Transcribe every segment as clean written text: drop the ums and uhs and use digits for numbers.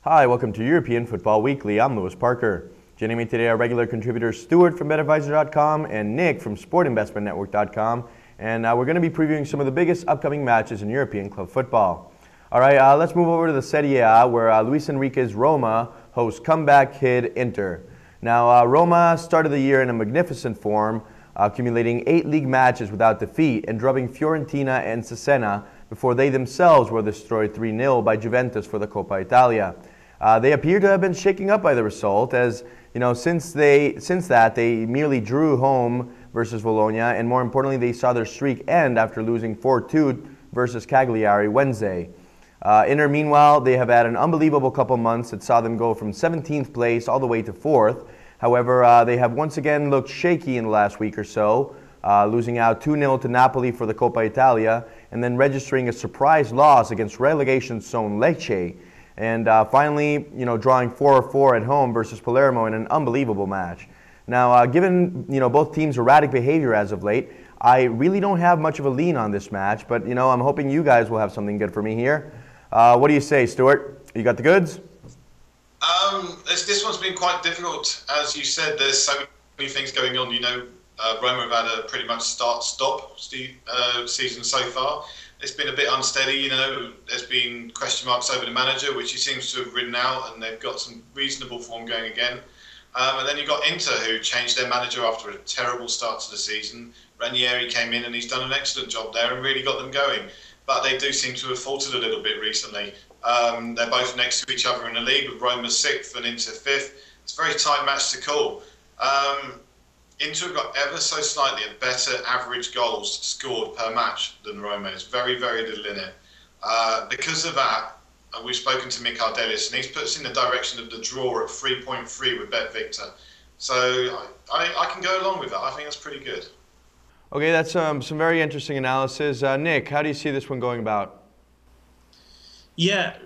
Hi, welcome to European Football Weekly. I'm Lewis Parker. Joining me today are regular contributors Stuart from BetAdvisor.com and Nick from SportInvestmentNetwork.com. And we're going to be previewing some of the biggest upcoming matches in European club football. All right, let's move over to the Serie A, where Luis Enrique's Roma hosts comeback kid Inter. Now, Roma started the year in a magnificent form, accumulating 8 league matches without defeat and drubbing Fiorentina and Cesena before they themselves were destroyed 3-0 by Juventus for the Coppa Italia. They appear to have been shaken up by the result, as you know, since that they merely drew home versus Bologna, and more importantly, they saw their streak end after losing 4-2 versus Cagliari Wednesday. Inter, meanwhile, they have had an unbelievable couple months that saw them go from 17th place all the way to 4th. However, they have once again looked shaky in the last week or so, losing out 2-0 to Napoli for the Coppa Italia, and then registering a surprise loss against relegation zone Lecce, and finally, drawing 4-4 at home versus Palermo in an unbelievable match. Now, given both teams' erratic behavior as of late, I really don't have much of a lean on this match, but I'm hoping you guys will have something good for me here. What do you say, Stuart? You got the goods? This one's been quite difficult. As you said, there's so many things going on. Roma have had a pretty much start-stop season so far. It's been a bit unsteady. There's been question marks over the manager, which he seems to have ridden out, and they've got some reasonable form going again. And then you've got Inter, who changed their manager after a terrible start to the season. Ranieri came in and he's done an excellent job there and really got them going. But they do seem to have faltered a little bit recently. They're both next to each other in the league, with Roma 6th and Inter 5th. It's a very tight match to call. Inter have got ever so slightly a better average goals scored per match than Roma. It's very, very little in it. Because of that, we've spoken to Mick Ardelis, and he's put us in the direction of the draw at 3.3 with Bet Victor. So I can go along with that. I think that's pretty good. Okay, that's some very interesting analysis. Nick, how do you see this one going about? Yeah,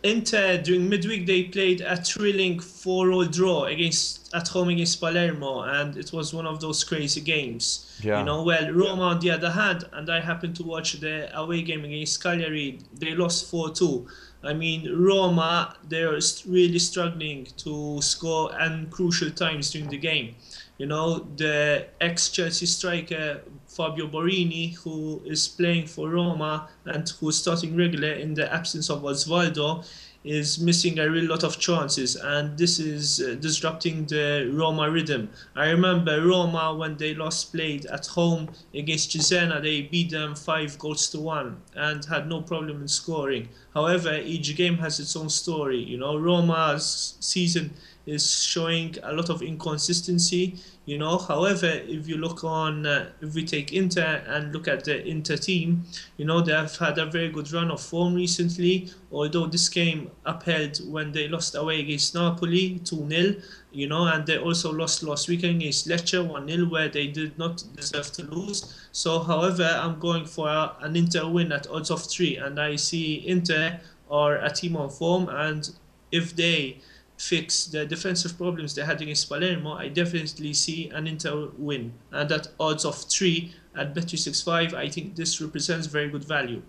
Inter during midweek they played a thrilling 4-all draw at home against Palermo, and it was one of those crazy games. Yeah. Roma on the other hand, and I happened to watch the away game against Cagliari, they lost 4-2. I mean, Roma, they're really struggling to score at crucial times during the game. The ex-Chelsea striker Fabio Borini, who is playing for Roma and who's starting regular in the absence of Osvaldo, is missing a real lot of chances, and this is disrupting the Roma rhythm. I remember Roma, when they last played at home against Cesena, they beat them 5-1 and had no problem in scoring. However, each game has its own story. Roma's season is showing a lot of inconsistency. However, if you look on, if we take Inter and look at the Inter team, they have had a very good run of form recently, although this came upheld when they lost away against Napoli 2-0, and they also lost last weekend against Lecce 1-0, where they did not deserve to lose. So, however, I'm going for an Inter win at odds of 3, and I see Inter are a team on form, and if they fix the defensive problems they had against Palermo, I definitely see an Inter win. And at odds of 3 at Bet365, I think this represents very good value.